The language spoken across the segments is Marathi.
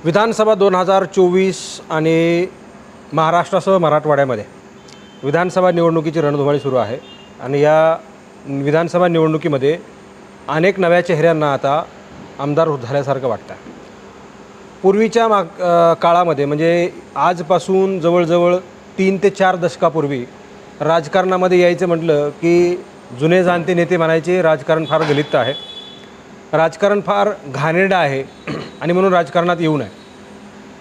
विधानसभा 2024 आणि महाराष्ट्रासह मराठवाड्यामध्ये विधानसभा निवडणुकीची रणधुमाळी सुरू आहे आणि या विधानसभा निवडणुकीमध्ये अनेक नव्या चेहऱ्यांना आता आमदार झाल्यासारखं वाटतं. पूर्वीच्या काळामध्ये म्हणजे आजपासून जवळजवळ 3 ते 4 दशकापूर्वी राजकारणामध्ये यायचं म्हटलं की जुने जाणते नेते म्हणायचे राजकारण फार गलिच्छ आहे, राजकारण फार घाणेरडं आहे आणि म्हणून राजकारणात येऊ नये.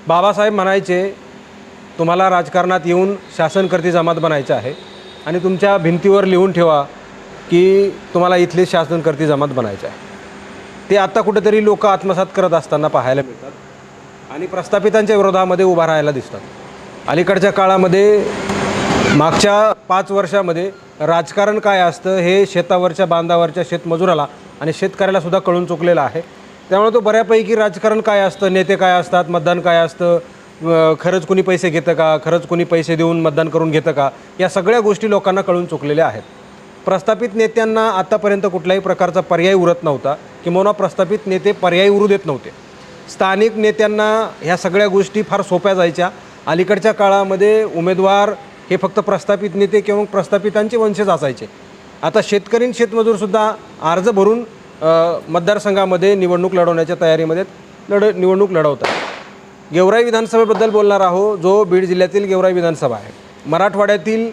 बाबासाहेब म्हणायचे तुम्हाला राजकारणात येऊन शासनकर्ती जमात बनायचं आहे आणि तुमच्या भिंतीवर लिहून ठेवा की तुम्हाला इथले शासनकर्ती जमात बनायचं आहे. ते आत्ता कुठेतरी लोक आत्मसात करत असताना पाहायला मिळतात आणि प्रस्थापितांच्या विरोधामध्ये उभा राहायला दिसतात. अलीकडच्या काळामध्ये मागच्या 5 वर्षामध्ये राजकारण काय असतं हे शेतावरच्या बांधावरच्या शेतमजुराला आणि शेतकऱ्याला सुद्धा कळून चुकलेलं आहे. त्यामुळे तो बऱ्यापैकी राजकारण काय असतं, नेते काय असतात, मतदान काय असतं, खरंच कुणी पैसे घेतं का, खरंच कुणी पैसे देऊन मतदान करून घेतं का, या सगळ्या गोष्टी लोकांना कळून चुकलेल्या आहेत. प्रस्थापित नेत्यांना आतापर्यंत कुठल्याही प्रकारचा पर्याय उरत नव्हता किंवा प्रस्थापित नेते पर्याय उरू देत नव्हते. स्थानिक नेत्यांना ह्या सगळ्या गोष्टी फार सोप्या जायच्या. अलीकडच्या काळामध्ये उमेदवार हे फक्त प्रस्थापित नेते किंवा प्रस्थापितांचे वंशज असायचे. आता शेतकरी शेतमजूरसुद्धा अर्ज भरून मतदारसंघामध्ये निवडणूक लढवण्याच्या तयारीमध्ये निवडणूक लढवतात. गेवराई विधानसभेबद्दल बोलणार आहोत, जो बीड जिल्ह्यातील गेवराई विधानसभा आहे. मराठवाड्यातील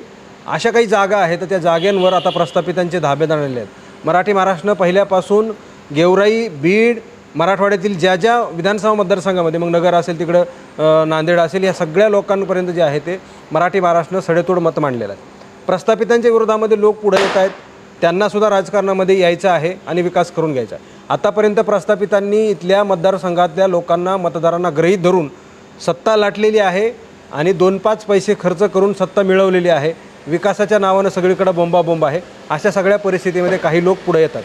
अशा काही जागा आहेत तर त्या जागांवर आता प्रस्थापितांचे धाबे दाणलेले आहेत. मराठी महाराष्ट्रानं पहिल्यापासून गेवराई, बीड, मराठवाड्यातील ज्या विधानसभा मतदारसंघामध्ये, मग नगर असेल, तिकडं नांदेड असेल, या सगळ्या लोकांपर्यंत जे आहे ते मराठी महाराष्ट्रानं सडेतोड मत मांडलेलं आहे. प्रस्थापितांच्या विरोधामध्ये लोक पुढे येत आहेत. त्यांनासुद्धा राजकारणामध्ये यायचं आहे आणि विकास करून घ्यायचा आहे. आतापर्यंत प्रस्थापितांनी इथल्या मतदारसंघातल्या लोकांना, मतदारांना गृहीत धरून सत्ता लाटलेली आहे आणि 2-5 पैसे खर्च करून सत्ता मिळवलेली आहे. विकासाच्या नावानं सगळीकडे बोंबाबोंब आहे. अशा सगळ्या परिस्थितीमध्ये काही लोक पुढे येतात.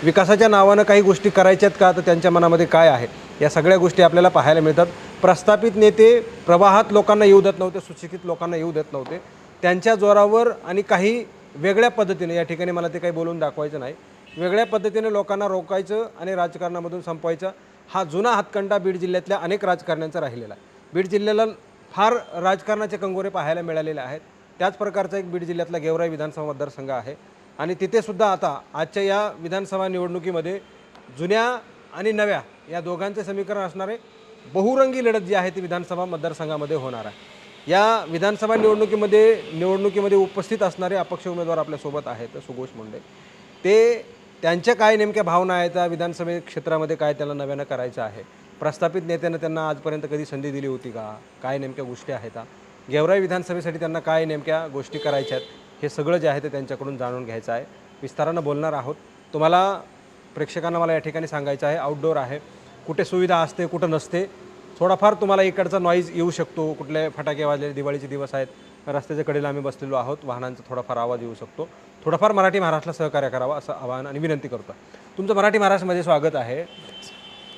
विकासाच्या नावानं काही गोष्टी करायच्यात का, तर त्यांच्या मनामध्ये काय आहे, या सगळ्या गोष्टी आपल्याला पाहायला मिळतात. प्रस्थापित नेते प्रवाहात लोकांना येऊ देत नव्हते, सुशिक्षित लोकांना येऊ देत नव्हते. त्यांच्या जोरावर आणि काही वेगळ्या पद्धतीने, या ठिकाणी मला ते काही बोलून दाखवायचं नाही, वेगळ्या पद्धतीने लोकांना रोकायचं आणि राजकारणामधून संपवायचं, हा जुना हातखंडा बीड जिल्ह्यातल्या अनेक राजकारण्यांचा राहिलेला आहे. बीड जिल्ह्याला फार राजकारणाचे कंगोरे पाहायला मिळालेले आहेत. त्याच प्रकारचा एक बीड जिल्ह्यातला गेवराई विधानसभा मतदारसंघ आहे आणि तिथेसुद्धा आता आजच्या या विधानसभा निवडणुकीमध्ये जुन्या आणि नव्या या दोघांचे समीकरण असणारे बहुरंगी लढत जी आहे ती विधानसभा मतदारसंघामध्ये होणार आहे. या विधानसभा निवडणुकीमध्ये उपस्थित असणारे अपक्ष उमेदवार आपल्यासोबत आहेत. सुघोष मुंडे, ते त्यांच्या काय नेमक्या भावना आहेत, विधानसभे क्षेत्रामध्ये काय त्यांना नव्यानं करायचं आहे, प्रस्थापित नेत्यानं त्यांना आजपर्यंत कधी संधी दिली होती का, काय नेमक्या गोष्टी आहेत, गेवराई विधानसभेसाठी त्यांना काय नेमक्या गोष्टी करायच्या आहेत, हे सगळं जे आहे ते त्यांच्याकडून जाणून घ्यायचं आहे. विस्तारानं बोलणार आहोत. तुम्हाला प्रेक्षकांना मला या ठिकाणी सांगायचं आहे, आउटडोअर आहे, कुठे सुविधा असते कुठं नसते. थोडाफार तुम्हाला इकडचा नॉईज येऊ शकतो, कुठले फटाके वाजलेले, दिवाळीचे दिवस आहेत, रस्त्याच्या कडेला आम्ही बसलेलो आहोत, वाहनांचा थोडाफार आवाज येऊ शकतो. थोडंफार मराठी महाराष्ट्राला सहकार्य करावं असं आवाहन आणि विनंती करतो. तुमचं मराठी महाराष्ट्रामध्ये स्वागत आहे.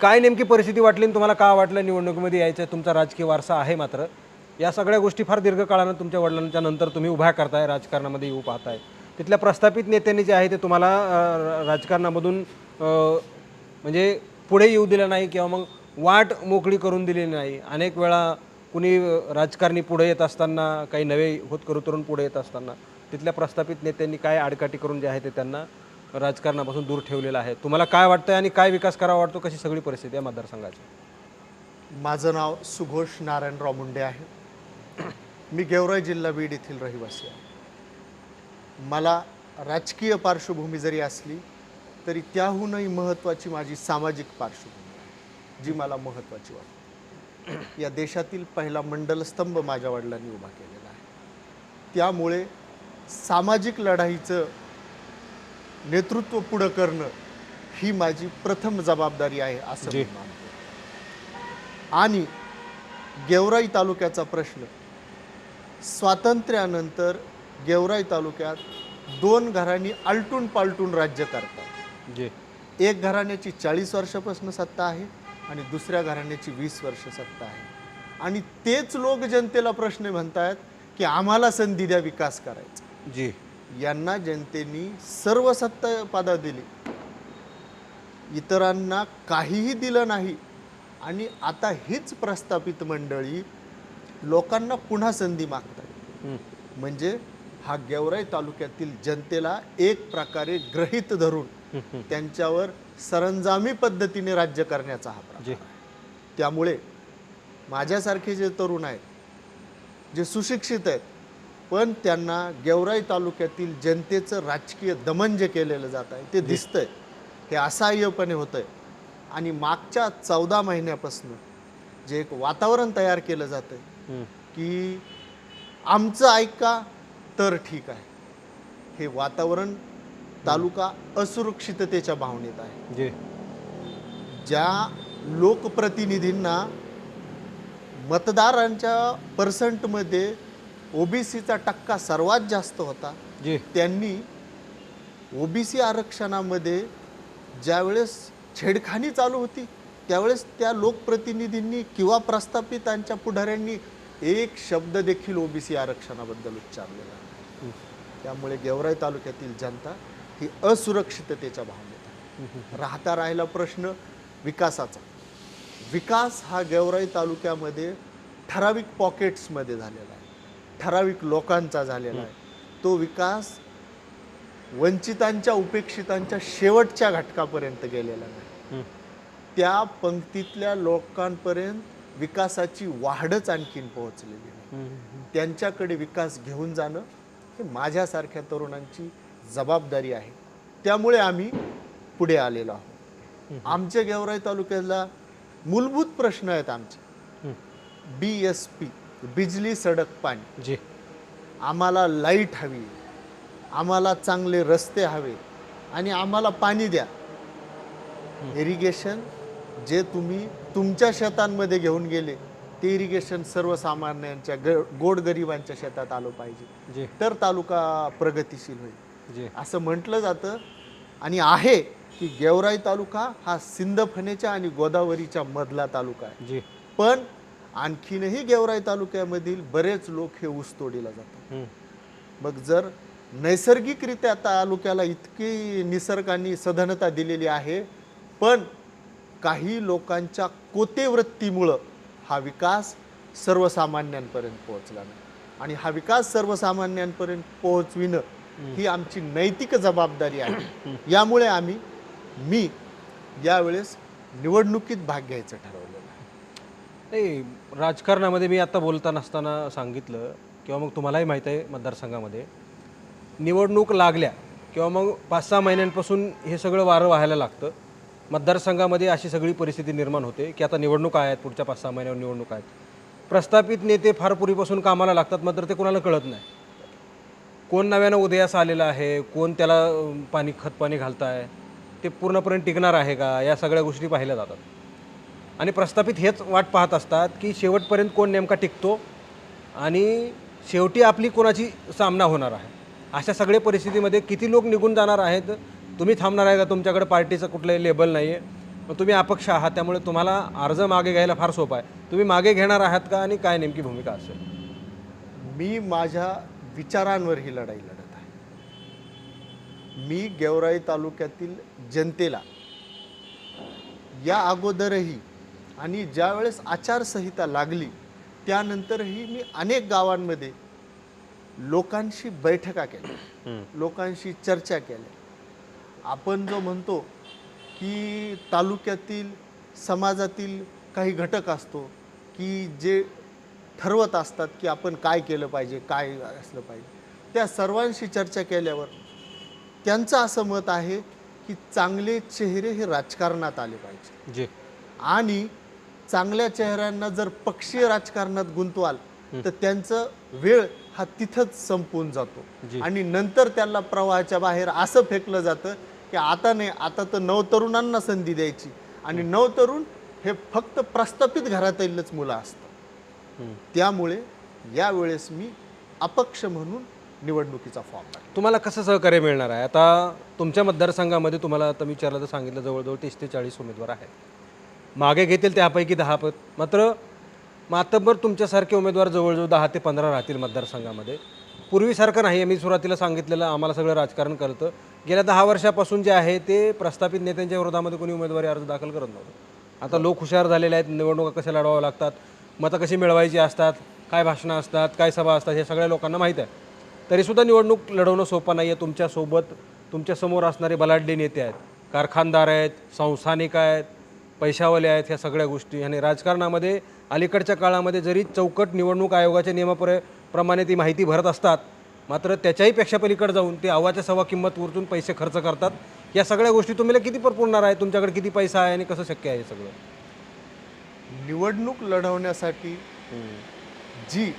काय नेमकी परिस्थिती वाटली आणि तुम्हाला का वाटलं निवडणुकीमध्ये यायचं आहे? तुमचा राजकीय वारसा आहे, मात्र या सगळ्या गोष्टी फार दीर्घकाळानं तुमच्या वडिलांच्या नंतर तुम्ही उभ्या करताय, राजकारणामध्ये येऊ पाहताय. तिथल्या प्रस्थापित नेत्यांनी जे आहे ते तुम्हाला राजकारणामधून म्हणजे पुढे येऊ दिलं नाही किंवा मग वाट मोकळी करून दिलेली नाही. अनेक वेळा कुणी राजकारणी पुढे येत असताना, काही नवे होतकरू तरुण पुढे येत असताना तिथल्या प्रस्थापित नेत्यांनी काय आडकाठी करून जे आहे ते त्यांना राजकारणापासून दूर ठेवलेलं आहे. तुम्हाला काय वाटतं आणि काय विकास करावा वाटतो, कशी सगळी परिस्थिती आहे मतदारसंघाची? माझं नाव सुघोष नारायणराव मुंडे आहे. मी गेवराई जिल्हा बीड येथील रहिवासी आहे. मला राजकीय पार्श्वभूमी जरी असली तरी त्याहूनही महत्त्वाची माझी सामाजिक पार्श्वभूमी आहे, जी मला महत्त्वाची वाटते. या देशातील पहिला मंडलस्तंभ माझ्या वडिलांनी उभा केलेला आहे. त्यामुळे सामाजिक लढाईचं नेतृत्व पुढं करणं ही माझी प्रथम जबाबदारी आहे असं मी मानतो. आणि गेवराई तालुक्याचा प्रश्न, स्वातंत्र्यानंतर गेवराई तालुक्यात 2 घरांनी आलटून पालटून राज्य करतात. एक घराण्याची 40 वर्षापासून सत्ता आहे आणि दुसऱ्या घराण्याची 20 वर्ष सत्ता आहे. आणि तेच लोक जनतेला प्रश्न म्हणतात की आम्हाला संधी द्या विकास करायचा. यांना जनतेने सर्व सत्ता पदं दिली, इतरांना काहीही दिलं नाही. आणि आता हीच प्रस्थापित मंडळी लोकांना पुन्हा संधी मागतात. म्हणजे हा गेवराई तालुक्यातील जनतेला एक प्रकारे ग्रहित धरून त्यांच्यावर सरंजामी पद्धतीने राज्य करण्याचा हा प्रकार आहे. त्यामुळे माझ्यासारखे जे तरुण आहेत, जे सुशिक्षित आहेत, पण त्यांना गेवराई तालुक्यातील जनतेचं राजकीय दमन जे केलेलं जात आहे ते दिसतंय, हे असहाय्यपणे होतंय. आणि मागच्या 14 महिन्यापासून जे एक वातावरण तयार केलं जातंय की आमचं ऐका तर ठीक आहे, हे वातावरण तालुका असुरक्षिततेच्या भावनेत आहे. ज्या लोकप्रतिनिधींना मतदारांच्या पर्सेंटमध्ये ओबीसीचा टक्का सर्वात जास्त होता, त्यांनी ओबीसी आरक्षणामध्ये ज्यावेळेस छेडखानी चालू होती त्यावेळेस त्या लोकप्रतिनिधींनी किंवा प्रस्थापितांच्या पुढाऱ्यांनी एक शब्द देखील ओबीसी आरक्षणाबद्दल उच्चारलेला नाही. त्यामुळे गेवराई तालुक्यातील जनता ही असुरक्षिततेच्या भावनेत आहे. राहिला प्रश्न विकासाचा. विकास हा गेवराई तालुक्यामध्ये ठराविक पॉकेट्समध्ये झालेला आहे, ठराविक लोकांचा झालेला आहे. तो विकास वंचितांच्या उपेक्षितांच्या शेवटच्या घटकापर्यंत गेलेला नाही. त्या पंक्तीतल्या लोकांपर्यंत विकासाची वाढच आणखीन पोहोचलेली नाही. त्यांच्याकडे विकास घेऊन जाणं हे माझ्यासारख्या तरुणांची जबाबदारी आहे. त्यामुळे आम्ही पुढे आलेलो आहोत. आमच्या गेवराई तालुक्याला मूलभूत प्रश्न आहेत आमचे. BSP, बिजली सडक पाणी. आम्हाला लाईट हवी, आम्हाला चांगले रस्ते हवे आणि आम्हाला पाणी द्या. इरिगेशन जे तुम्ही तुमच्या शेतांमध्ये घेऊन गेले ते इरिगेशन सर्वसामान्यांच्या गोरगरिबांच्या शेतात आलं पाहिजे, तर तालुका प्रगतिशील होईल असं म्हटलं जातं. आणि आहे की गेवराई तालुका हा सिंदफणेच्या आणि गोदावरीच्या मधला तालुका आहे. पण आणखीनही गेवराई तालुक्यामधील बरेच लोक हे ऊसतोडीला जातात. मग जर नैसर्गिकरित्या तालुक्याला इतकी निसर्गाने सधनता दिलेली आहे, पण काही लोकांच्या कोतेवृत्तीमुळं हा विकास सर्वसामान्यांपर्यंत पोहोचला नाही. आणि हा विकास सर्वसामान्यांपर्यंत पोहोचविणं ही आमची नैतिक जबाबदारी आहे. यामुळे मी यावेळेस निवडणुकीत भाग घ्यायचं ठरवलेलं आहे. नाही, राजकारणामध्ये मी आता बोलताना असताना सांगितलं किंवा मग तुम्हालाही माहीत आहे, मतदारसंघामध्ये निवडणूक लागल्या किंवा मग 5-6 महिन्यांपासून हे सगळं वारं व्हायला लागतं. मतदारसंघामध्ये अशी सगळी परिस्थिती निर्माण होते की आता निवडणुका आहेत, पुढच्या 5-6 महिन्यावर निवडणूक आहेत. प्रस्थापित नेते फार पूर्वीपासून कामाला लागतात, मात्र ते कोणाला कळत नाही. कोण नव्यानं उदयास आलेलं आहे, कोण त्याला खतपाणी घालताय, ते पूर्णपणे टिकणार आहे का, या सगळ्या गोष्टी पाहिल्या जातात. आणि प्रस्थापित हेच वाट पाहत असतात की शेवटपर्यंत कोण नेमका टिकतो आणि शेवटी आपली कोणाची सामना होणार आहे. अशा सगळ्या परिस्थितीमध्ये किती लोक निघून जाणार आहेत, तुम्ही थांबणार आहे का, तुमच्याकडे पार्टीचं कुठलंही लेबल नाही आहे, मग तुम्ही अपक्ष आहात, त्यामुळे तुम्हाला अर्ज मागे घ्यायला फार सोपं आहे. तुम्ही मागे घेणार आहात का आणि काय नेमकी भूमिका असेल? मी माझ्या विचारांवर ही लढाई लढत आहे. मी गेवराई तालुक्यातील जनतेला या अगोदरही आणि ज्यावेळेस आचारसंहिता लागली त्यानंतरही मी अनेक गावांमध्ये लोकांशी बैठका केल्या, लोकांशी चर्चा केल्या. आपण जो म्हणतो की तालुक्यातील समाजातील काही घटक असतो की जे ठरवत असतात की आपण काय केलं पाहिजे, काय असलं पाहिजे, त्या सर्वांशी चर्चा केल्यावर त्यांचं असं मत आहे की चांगले चेहरे हे राजकारणात आले पाहिजे. आणि चांगल्या चेहऱ्यांना जर पक्षीय राजकारणात गुंतवाल तर त्यांचं वेळ हा तिथंच संपून जातो आणि नंतर त्याला प्रवाहाच्या बाहेर असं फेकलं जातं की आता नाही, आता तर नवतरुणांना संधी द्यायची. आणि नवतरुण हे फक्त प्रस्थापित घरातीलच मुलं असतात. त्यामुळे यावेळेस मी अपक्ष म्हणून निवडणुकीचा फॉर्म टाकला. तुम्हाला कसं सहकार्य मिळणार आहे? आता तुमच्या मतदारसंघामध्ये तुम्हाला आता विचारलं तर सांगितलं जवळजवळ 30 ते 40 उमेदवार आहेत. मागे घेतील त्यापैकी 10 पद, मात्र मातब्बर तुमच्यासारखे उमेदवार जवळजवळ 10 ते 15 राहतील मतदारसंघामध्ये. पूर्वीसारखं नाही आहे. मी सुरुवातीला सांगितलेलं आम्हाला सगळं राजकारण कळतं. गेल्या 10 वर्षापासून जे आहे ते प्रस्थापित नेत्यांच्या विरोधामध्ये कोणी उमेदवारी अर्ज दाखल करत नव्हतं. आता लोक हुशार झालेले आहेत, निवडणुका कशा लढवाव्या लागतात, मतं कशी मिळवायची असतात, काय भाषणं असतात, काय सभा असतात, हे सगळ्या लोकांना माहीत आहे. तरीसुद्धा निवडणूक लढवणं सोपं नाही आहे. तुमच्यासोबत तुमच्यासमोर असणारे बलाढ्य नेते आहेत, कारखानदार आहेत, संस्थानिक आहेत, पैशावाले आहेत, ह्या सगळ्या गोष्टी. आणि राजकारणामध्ये अलीकडच्या काळामध्ये जरी चौकट निवडणूक आयोगाच्या प्रमाणे ती माहिती भरत असतात, मात्र त्याच्याही पेक्षा पलीकडे जाऊन ते अव्वाच्या सव्वा किंमत उरचून पैसे खर्च करतात. या सगळ्या गोष्टी तुम्हाला किती पुरणार आहे, तुमच्याकडे किती पैसा आहे आणि कसं शक्य आहे हे सगळं? निवडणूक लढवण्यासाठी जी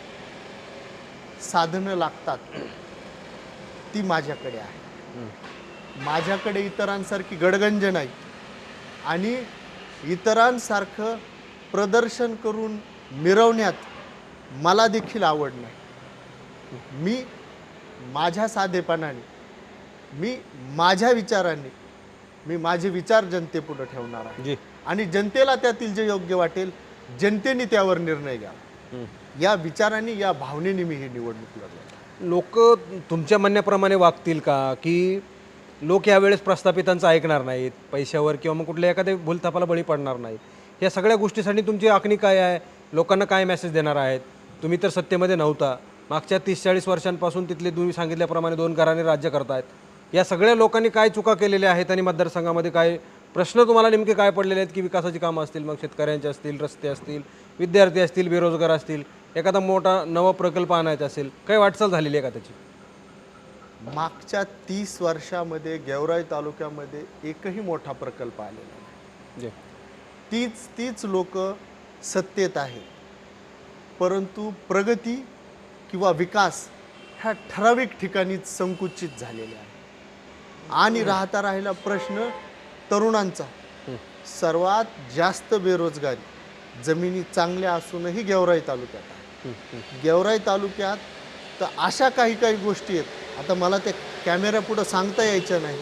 साधनं लागतात ती माझ्याकडे आहे. माझ्याकडे इतरांसारखी गडगंज नाही आणि इतरांसारखं प्रदर्शन करून मिरवण्यात मला देखील आवड नाही. मी माझ्या साधेपणाने, मी माझ्या विचारांनी, मी माझे विचार जनतेपुढे ठेवणार आहे जी. आणि जनतेला त्यातील जे योग्य वाटेल जनतेने त्यावर निर्णय घ्यावा. या विचारांनी, या भावनेने मी ही निवडणूक लढवली. लोक तुमच्या म्हणण्याप्रमाणे वागतील का, की लोक यावेळेस प्रस्थापितांचं ऐकणार नाहीत, पैशावर किंवा मग कुठल्या एखाद्या भूलथापाला बळी पडणार नाहीत? या सगळ्या गोष्टीसाठी तुमची आखणी काय आहे? लोकांना काय मेसेज देणार आहेत? तुम्ही तर सत्तेमध्ये नव्हता, मागच्या 30-40 वर्षांपासून तिथले तुम्ही सांगितल्याप्रमाणे 2 घराणे राज्य करतायत. या सगळ्या लोकांनी काय चुका केलेल्या आहेत आणि मतदारसंघामध्ये काय प्रश्न तुम्हाला नेमके काय पडलेले आहेत, की विकासाची कामं असतील, मग शेतकऱ्यांचे असतील, रस्ते असतील, विद्यार्थी असतील, बेरोजगार असतील, एखादा मोठा नवा प्रकल्प आणायचा असेल, काय वाटचाल झालेली आहे का त्याची? मागच्या 30 वर्षामध्ये गेवराई तालुक्यामध्ये एकही मोठा प्रकल्प आलेला नाही. तीच लोक सत्तेत आहेत, परंतु प्रगती किंवा विकास ह्या ठराविक ठिकाणीच संकुचित झालेले आहे. आणि राहिला प्रश्न तरुणांचा. सर्वात जास्त बेरोजगारी जमिनी चांगल्या असूनही गेवराई तालुक्यात आहे. गेवराई तालुक्यात तर अशा काही गोष्टी आहेत, आता मला त्या कॅमेऱ्यापुढं सांगता यायच्या नाही,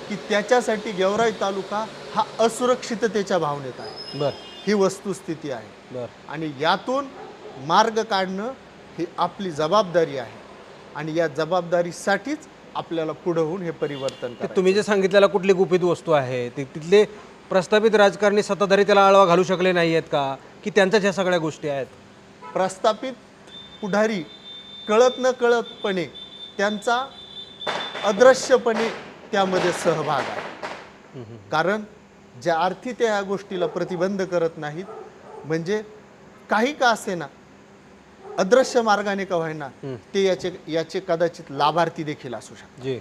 की त्याच्यासाठी गेवराई तालुका हा असुरक्षिततेच्या भावनेत आहे. बरं. ही वस्तुस्थिती आहे. बरं. आणि यातून मार्ग काढणं ही आपली जबाबदारी आहे आणि या जबाबदारीसाठीच आपल्याला पुढे होऊन हे परिवर्तन करायचं. तुम्ही जे सांगितलेला कुठली गुपित वस्तू आहे, तिथले प्रस्थापित राजकारणी सत्ताधारी त्याला आळवा घालू शकले नाही आहेत का, की त्यांच्याच ह्या सगळ्या गोष्टी आहेत? प्रस्थापित पुढारी कळत न कळतपणे त्यांचा अदृश्यपणे त्यामध्ये सहभाग आहे. कारण ज्या अर्थी ते ह्या गोष्टीला प्रतिबंध करत नाहीत, म्हणजे काही का असेना अदृश्य मार्गाने का होईना ते याचे कदाचित लाभार्थी देखील असू शकतात. जी.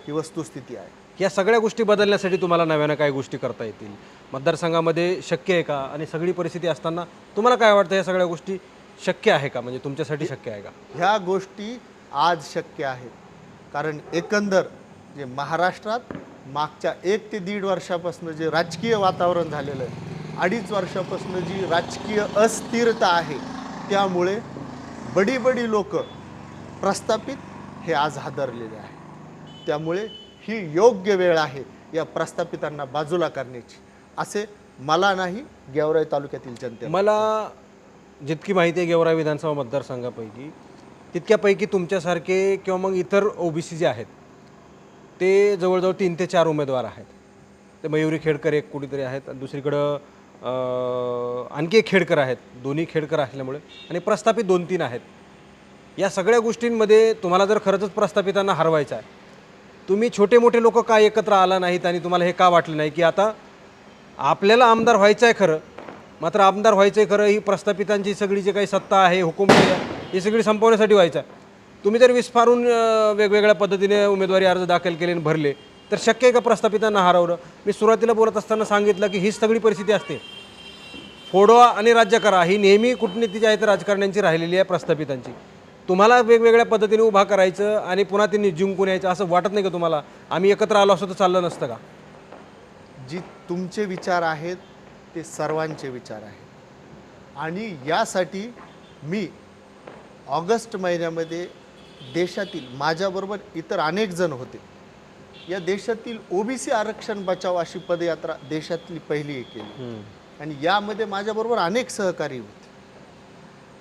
ही वस्तुस्थिती आहे. या सगळ्या गोष्टी बदलण्यासाठी तुम्हाला नव्यानं काय गोष्टी करता येतील? मतदारसंघामध्ये शक्य आहे का? आणि सगळी परिस्थिती असताना तुम्हाला काय वाटतं, या सगळ्या गोष्टी शक्य आहे का? म्हणजे तुमच्यासाठी शक्य आहे का? ह्या गोष्टी आज शक्य आहेत. कारण एकंदर जे महाराष्ट्रात मागच्या 1 ते 1.5 वर्षापासून जे राजकीय वातावरण झालेलं आहे, 2.5 वर्षापासून जी राजकीय अस्थिरता आहे, त्यामुळे बडी लोक प्रस्थापित हे आज हादरलेले आहे. त्यामुळे ही योग्य वेळ आहे या प्रस्थापितांना बाजूला करण्याची, असे मला नाही, गेवराई तालुक्यातील जनते. मला जितकी माहिती आहे गेवराई विधानसभा मतदारसंघापैकी, तितक्यापैकी तुमच्यासारखे किंवा मग इतर ओबीसी जे आहेत ते जवळजवळ 3 ते 4 उमेदवार आहेत. ते मयुरी खेडकर एक कुठेतरी आहेत, आणि दुसरीकडं आणखी एक खेडकर आहेत. दोन्ही खेडकर असल्यामुळे, आणि प्रस्थापित 2-3 आहेत. या सगळ्या गोष्टींमध्ये तुम्हाला जर खरंच प्रस्थापितांना हरवायचं आहे, तुम्ही छोटे मोठे लोक का एकत्र आला नाहीत आणि तुम्हाला हे का वाटलं नाही, की आता आपल्याला आमदार व्हायचं आहे खरं, मात्र आमदार व्हायचं आहे खरं ही प्रस्थापितांची सगळी जी काही सत्ता आहे, हुकुमशाही आहे, ही सगळी संपवण्यासाठी व्हायचं आहे. तुम्ही जर विस्फारून वेगवेगळ्या पद्धतीने उमेदवारी अर्ज दाखल केले आणि भरले, तर शक्य आहे का प्रस्थापितांना हरवलं? मी सुरुवातीला बोलत असताना सांगितलं की हीच सगळी परिस्थिती असते. फोडवा आणि राज्य करा ही नेहमी कूटनीतीची आहे तर राजकारण्यांची राहिलेली आहे, प्रस्थापितांची. तुम्हाला वेगवेगळ्या पद्धतीने उभा करायचं आणि पुन्हा त्यांनी जिंकून यायचं, असं वाटत नाही का तुम्हाला? आम्ही एकत्र आलो असतो तर चाललं नसतं का? जी तुमचे विचार आहेत ते सर्वांचे विचार आहेत, आणि यासाठी मी ऑगस्ट महिन्यामध्ये देशातील, माझ्याबरोबर इतर अनेक जण होते, या देशातील ओबीसी आरक्षण बचाव अशी पदयात्रा देशातली पहिली केली. आणि यामध्ये माझ्याबरोबर अनेक सहकारी होते.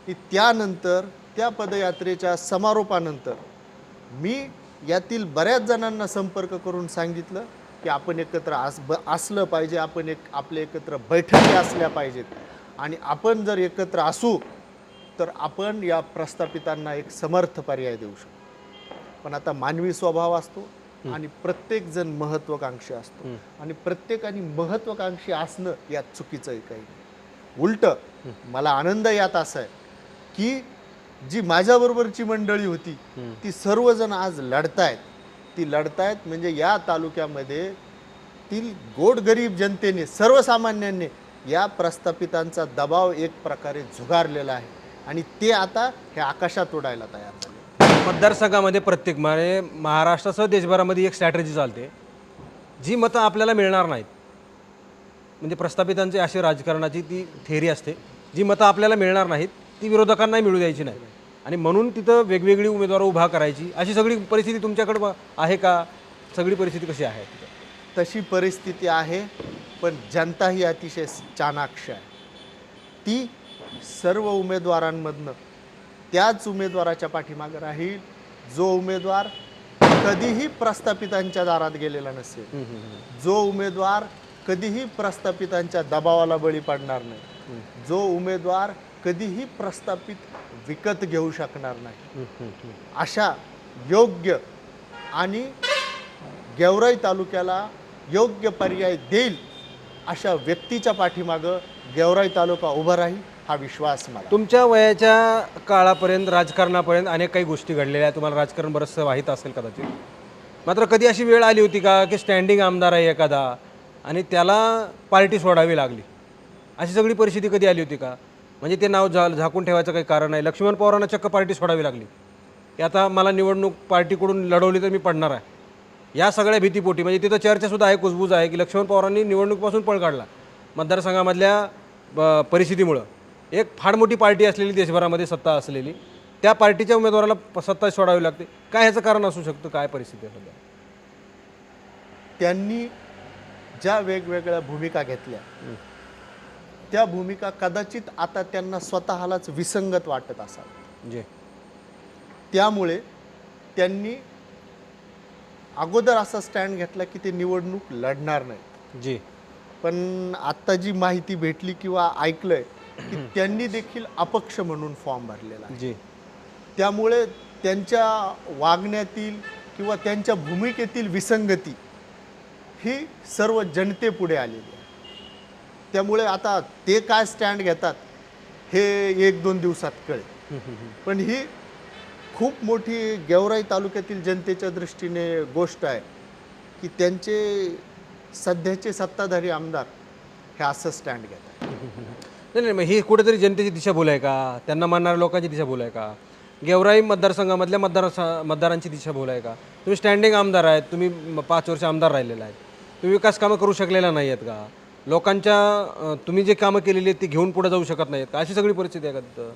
की त्यानंतर त्या पदयात्रेच्या समारोपानंतर मी यातील बऱ्याच जणांना संपर्क करून सांगितलं की आपण एकत्र असलं पाहिजे, आपण आपले एकत्र बैठकी असल्या पाहिजेत आणि आपण जर एकत्र असू तर आपण या प्रस्थापितांना एक समर्थ पर्याय देऊ शकतो. पण आता मानवी स्वभाव असतो आणि प्रत्येकजण महत्त्वाकांक्षी असतो आणि प्रत्येकाने महत्त्वाकांक्षी असणं यात चुकीचं काही नाही. उलट मला आनंद यात असा आहे की जी माझ्याबरोबरची मंडळी होती ती सर्वजण आज लढतायत. ती लढतायत म्हणजे या तालुक्यामध्ये तील गोरगरीब जनतेने, सर्वसामान्यांनी या प्रस्थापितांचा दबाव एक प्रकारे झुगारलेला आहे आणि ते आता हे आकाशात उडायला तयार झाले. मतदारसंघामध्ये प्रत्येक म्हणजे महाराष्ट्रासह देशभरामध्ये एक स्ट्रॅटेजी चालते, जी मतं आपल्याला मिळणार नाहीत. म्हणजे प्रस्थापितांची अशी राजकारणाची ती थेअरी असते, जी मतं आपल्याला मिळणार नाहीत ती विरोधकांनाही मिळू द्यायची नाही आणि म्हणून तिथं वेगवेगळी उमेदवार उभा करायची. अशी सगळी परिस्थिती तुमच्याकडं आहे का? सगळी परिस्थिती कशी आहे? तशी परिस्थिती आहे, पण जनता ही अतिशय चाणाक्ष आहे. ती सर्व उमेदवारांमधनं त्याच उमेदवाराच्या पाठीमागे राहील जो उमेदवार कधीही प्रस्थापितांच्या दारात गेलेला नसेल, जो उमेदवार कधीही प्रस्थापितांच्या दबावाला बळी पडणार नाही, जो उमेदवार कधीही प्रस्थापित विकत घेऊ शकणार नाही, अशा योग्य आणि गेवराई तालुक्याला योग्य पर्याय देईल अशा व्यक्तीच्या पाठीमागं गेवराई तालुका उभा राहील हा विश्वास मला. तुमच्या वयाच्या काळापर्यंत राजकारणापर्यंत अनेक काही गोष्टी घडलेल्या आहेत, तुम्हाला राजकारण बरंचसं माहीत असेल कदाचित. मात्र कधी अशी वेळ आली होती का की स्टँडिंग आमदार आहे एखादा आणि त्याला पार्टी सोडावी लागली? अशी सगळी परिस्थिती कधी आली होती का? म्हणजे ते नाव झाकून ठेवायचं काही कारण नाही. लक्ष्मण पवारांना चक्क पार्टी सोडावी लागली की आता मला निवडणूक पार्टीकडून लढवली तर मी पडणार आहे, या सगळ्या भीतीपोटी. म्हणजे तिथं चर्चासुद्धा आहे, कुजबूज आहे की लक्ष्मण पवारांनी निवडणुकीपासून पळ काढला मतदारसंघामधल्या परिस्थितीमुळं. एक फार मोठी पार्टी असलेली, देशभरामध्ये सत्ता असलेली, त्या पार्टीच्या उमेदवाराला सत्ता सोडावी लागते. काय ह्याचं कारण असू शकतं? काय परिस्थिती आहे सध्या? त्यांनी ज्या वेगवेगळ्या भूमिका घेतल्या त्या भूमिका कदाचित आता त्यांना स्वतःलाच विसंगत वाटत असावं. जे त्यामुळे त्यांनी अगोदर असा स्टँड घेतला की ते निवडणूक लढणार नाही. जी पण आत्ता जी माहिती भेटली किंवा ऐकलंय की त्यांनी देखील अपक्ष म्हणून फॉर्म भरलेला आहे. जी त्यामुळे त्यांच्या वागण्यातील किंवा त्यांच्या भूमिकेतील विसंगती ही सर्व जनतेपुढे आलेली आहे. त्यामुळे आता ते काय स्टँड घेतात हे 1-2 दिवसात कळेल. पण ही खूप मोठी गेवराई तालुक्यातील जनतेच्या दृष्टीने गोष्ट आहे की त्यांचे सध्याचे सत्ताधारी आमदार हे असं स्टँड घेतात. नाही, मग ही कुठेतरी जनतेची दिशाभूल आहे का? त्यांना मानणाऱ्या लोकांची दिशाभूल आहे का? गेवराई मतदारसंघामधल्या मतदारांची दिशाभूल आहे का? तुम्ही स्टँडिंग आमदार आहेत, तुम्ही 5 वर्ष आमदार राहिलेला आहेत, तुम्ही विकास कामं करू शकलेला नाही आहेत का? लोकांच्या तुम्ही जे कामं केलेली आहेत ती घेऊन पुढे जाऊ शकत नाहीत का? अशी सगळी परिस्थिती आहे का तिथं?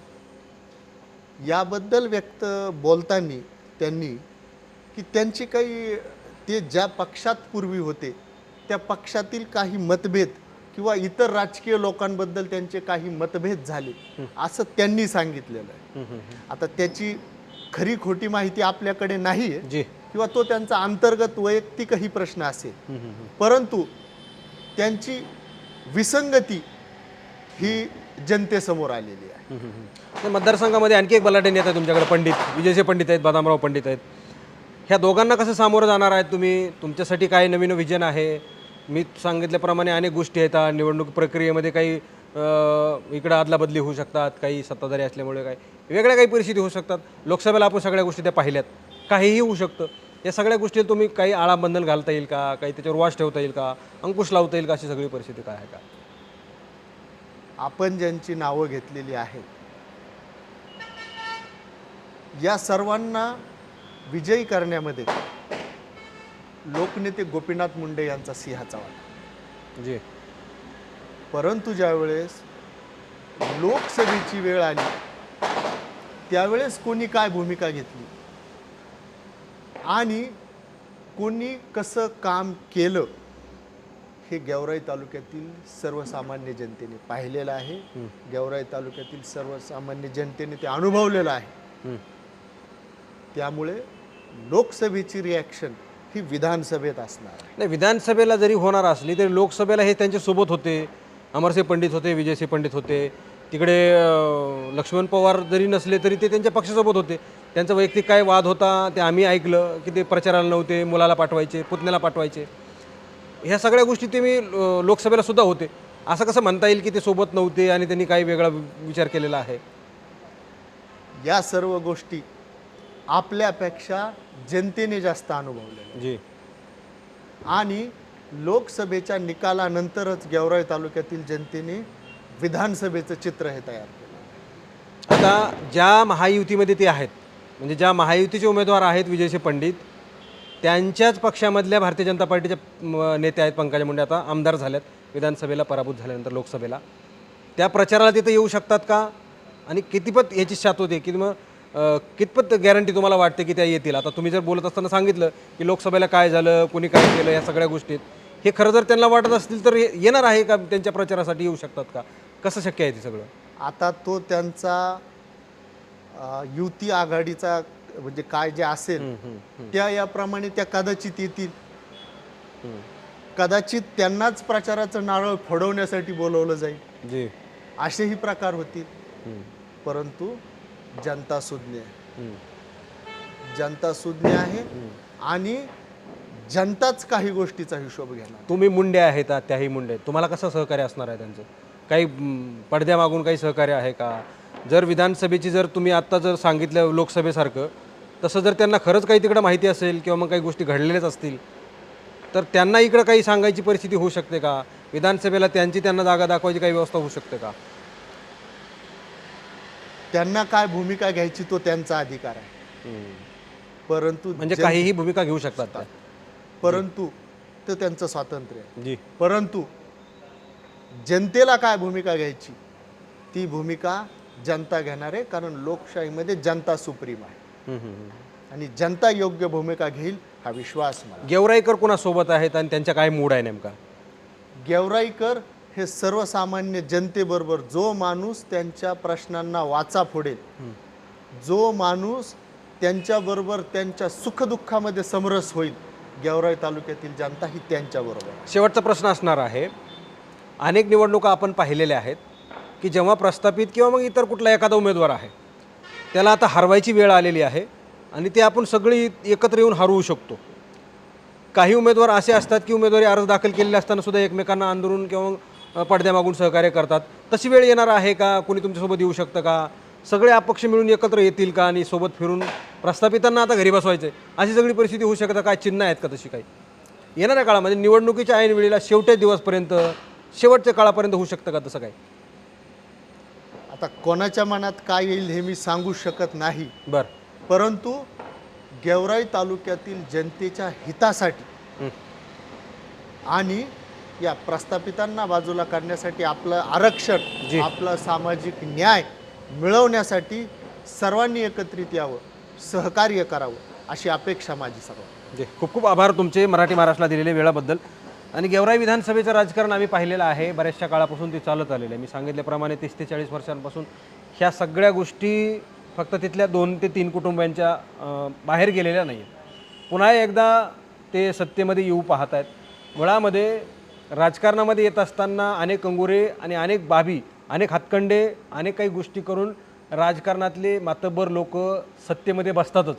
याबद्दल व्यक्त बोलताना त्यांनी की त्यांची काही ते ज्या पक्षात पूर्वी होते त्या पक्षातील काही मतभेद किंवा इतर राजकीय लोकांबद्दल त्यांचे काही मतभेद झाले असं त्यांनी सांगितलेलं आहे. आता त्याची खरी खोटी माहिती आपल्याकडे नाही आहे जी किंवा तो त्यांचा अंतर्गत वैयक्तिकही प्रश्न असेल, परंतु त्यांची विसंगती ही जनतेसमोर आलेली आहे. मतदारसंघामध्ये आणखी एक बलाढ्य नेता आहे तुमच्याकडे, पंडित विजयचे पंडित आहेत, बदामराव पंडित आहेत. ह्या दोघांना कसं सामोरं जाणार आहेत तुम्ही? तुमच्यासाठी काय नवीन विजन आहे? मी सांगितल्याप्रमाणे अनेक गोष्टी आहेत. निवडणूक प्रक्रियेमध्ये काही इकडं अदलाबदली होऊ शकतात, काही सत्ताधारी असल्यामुळे काही वेगळ्या काही परिस्थिती होऊ शकतात. लोकसभेला आपण सगळ्या गोष्टी त्या पाहिल्यात, काहीही होऊ शकतं. या सगळ्या गोष्टीला तुम्ही काही आळाबंधन घालता येईल का? काही त्याच्यावर वास ठेवता येईल का? अंकुश लावता येईल का? अशी सगळी परिस्थिती काय आहे का? आपण ज्यांची नावं घेतलेली आहेत या सर्वांना विजयी करण्यामध्ये लोकनेते गोपीनाथ मुंडे यांचा सिंहाचा वाटा. जी परंतु ज्यावेळेस लोकसभेची वेळ आली त्यावेळेस कोणी काय भूमिका घेतली आणि कोणी कसं काम केलं हे गेवराई तालुक्यातील सर्वसामान्य जनतेने पाहिलेलं आहे. गेवराई तालुक्यातील सर्वसामान्य जनतेने ते अनुभवलेलं आहे. त्यामुळे लोकसभेची रिॲक्शन ही विधानसभेत असणार आहे. नाही, विधानसभेला जरी होणार असली तरी लोकसभेला हे त्यांच्यासोबत होते. अमरसिंह पंडित होते, विजयसिंह पंडित होते. तिकडे लक्ष्मण पवार जरी नसले तरी ते त्यांच्या पक्षासोबत होते. त्यांचा वैयक्तिक काय वाद होता ते आम्ही ऐकलं की ते प्रचाराला नव्हते, मुलाला पाठवायचे, पुतण्याला पाठवायचे. ह्या सगळ्या गोष्टी ते मी लोकसभेला सुद्धा होते. असं कसं म्हणता येईल की ते सोबत नव्हते आणि त्यांनी काही वेगळा विचार केलेला आहे? या सर्व गोष्टी आपल्यापेक्षा जनतेने जास्त अनुभवलेल्या जी. आणि लोकसभेच्या निकालानंतरच गेवराई तालुक्यातील जनतेने विधानसभेचं चित्र हे तयार केलं. आता ज्या महायुतीमध्ये ते आहेत, म्हणजे ज्या महायुतीचे उमेदवार आहेत विजयसिंह पंडित, त्यांच्याच पक्षामधल्या भारतीय जनता पार्टीच्या नेते आहेत पंकजा मुंडे, आता आमदार झाल्यात विधानसभेला पराभूत झाल्यानंतर लोकसभेला. त्या प्रचाराला तिथं येऊ शकतात का? आणि कितपत याची शात होते की मग कितपत गॅरंटी तुम्हाला वाटते की त्या येतील? आता तुम्ही जर बोलत असताना सांगितलं की लोकसभेला काय झालं, कोणी काय केलं, या सगळ्या गोष्टीत हे खरं जर त्यांना वाटत असतील तर येणार आहे का? त्यांच्या प्रचारासाठी येऊ शकतात का? कसं शक्य आहे ते सगळं? आता तो त्यांचा युती आघाडीचा म्हणजे काय जे असेल त्या याप्रमाणे त्या कदाचित येतील. कदाचित त्यांनाच प्रचाराचं नारळ फोडवण्यासाठी बोलवलं जाईल, जी. असेही प्रकार होतील. परंतु जनता सुज्ञ आहे, जनता सुज्ञ आहे आणि जनताच काही गोष्टीचा हिशोब घेणार. तुम्ही मुंडे आहेत, त्याही मुंडे आहेत. तुम्हाला कसं सहकार्य असणार आहे त्यांचं? काही पडद्यामागून काही सहकार्य आहे का? जर विधानसभेची जर तुम्ही आत्ता जर सांगितलं लोकसभेसारखं, तसं जर त्यांना खरंच काही तिकडं माहिती असेल किंवा मग काही गोष्टी घडलेल्याच असतील तर त्यांना इकडं काही सांगायची परिस्थिती होऊ शकते का? विधानसभेला त्यांना जागा दाखवायची काही व्यवस्था होऊ शकते का? त्यांना काय भूमिका घ्यायची तो त्यांचा अधिकार आहे. परंतु म्हणजे काहीही भूमिका घेऊ शकतात त्या. परंतु ते त्यांचं स्वातंत्र्य आहे. जी. परंतु जनतेला काय भूमिका घ्यायची ती भूमिका जनता घेणार आहे, कारण लोकशाहीमध्ये जनता सुप्रीम आहे आणि जनता योग्य भूमिका घेईल हा विश्वास मला. गेवराईकर कोणासोबत आहेत आणि त्यांच्या काय मूड आहे नेमका? गेवराईकर हे सर्वसामान्य जनतेबरोबर, जो माणूस त्यांच्या प्रश्नांना वाचा फोडेल, जो माणूस त्यांच्याबरोबर त्यांच्या सुखदुःखामध्ये समरस होईल, गेवराई तालुक्यातील जनता ही त्यांच्याबरोबर. शेवटचा प्रश्न असणार आहे. अनेक निवडणुका आपण पाहिलेल्या आहेत की जेव्हा प्रस्थापित किंवा मग इतर कुठला एखादा उमेदवार आहे त्याला आता हरवायची वेळ आलेली आहे आणि ते आपण सगळी एकत्र येऊन हरवू शकतो. काही उमेदवार असे असतात की उमेदवारी अर्ज दाखल केलेले असताना सुद्धा एकमेकांना आंदोलन किंवा पडद्यामागून सहकार्य करतात. तशी वेळ येणार आहे का? कोणी तुमच्यासोबत येऊ शकतं का? सगळे अपक्ष मिळून एकत्र येतील का आणि सोबत फिरून प्रस्थापितांना आता घरी बसवायचे, अशी सगळी परिस्थिती होऊ शकतं? काय चिन्ह आहेत का तशी काही येणाऱ्या काळामध्ये? निवडणुकीच्या ऐन वेळेला शेवटच्या दिवसपर्यंत, शेवटच्या काळापर्यंत होऊ शकतं का तसं काही? आता कोणाच्या मनात काय येईल हे मी सांगू शकत नाही. बरं. परंतु गेवराई तालुक्यातील जनतेच्या हितासाठी आणि या प्रस्थापितांना बाजूला करण्यासाठी, आपलं आरक्षण, आपला सामाजिक न्याय मिळवण्यासाठी सर्वांनी एकत्रित यावं, सहकार्य करावं अशी अपेक्षा माझी सर्व. जे खूप खूप आभार तुमचे मराठी महाराष्ट्राला दिलेल्या वेळाबद्दल. आणि गेवराई विधानसभेचं राजकारण आम्ही पाहिलेलं आहे, बऱ्याचशा काळापासून ते चालत आलेलं आहे. मी सांगितल्याप्रमाणे 30 ते 40 वर्षांपासून ह्या सगळ्या गोष्टी फक्त तिथल्या 2 ते 3 कुटुंबांच्या बाहेर गेलेल्या नाही आहेत. पुन्हा एकदा ते सत्तेमध्ये येऊ पाहत आहेत. मुळामध्ये राजकारणामध्ये येत असताना अनेक कंगोरे आणि अनेक बाबी, अनेक हातखंडे, अनेक काही गोष्टी करून राजकारणातले मातब्बर लोक सत्तेमध्ये बसतातच,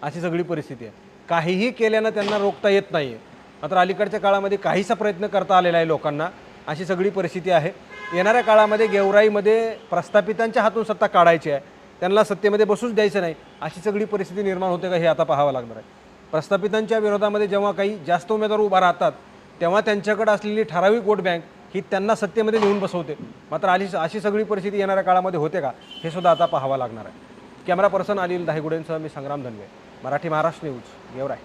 अशी सगळी परिस्थिती आहे. काहीही केल्यानं त्यांना रोखता येत नाही आहे. मात्र अलीकडच्या काळामध्ये काहीसा प्रयत्न करता आलेला आहे लोकांना, अशी सगळी परिस्थिती आहे. येणाऱ्या काळामध्ये गेवराईमध्ये प्रस्थापितांच्या हातून सत्ता काढायची आहे, त्यांना सत्तेमध्ये बसूच द्यायचं नाही, अशी सगळी परिस्थिती निर्माण होते का हे आता पाहावं लागणार आहे. प्रस्थापितांच्या विरोधामध्ये जेव्हा काही जास्त उमेदवार उभा राहतात तेव्हा त्यांच्याकडे असलेली ठराविक वोट बँक ही त्यांना सत्तेमध्ये नेऊन बसवते. मात्र अशी सगळी परिस्थिती येणाऱ्या काळामध्ये होते का हे सुद्धा आता पाहावं लागणार आहे. कॅमेरा पर्सन अनिल दाहेगुडेंसह मी संग्राम धनवे, मराठी महाराष्ट्र न्यूज, गेवराई.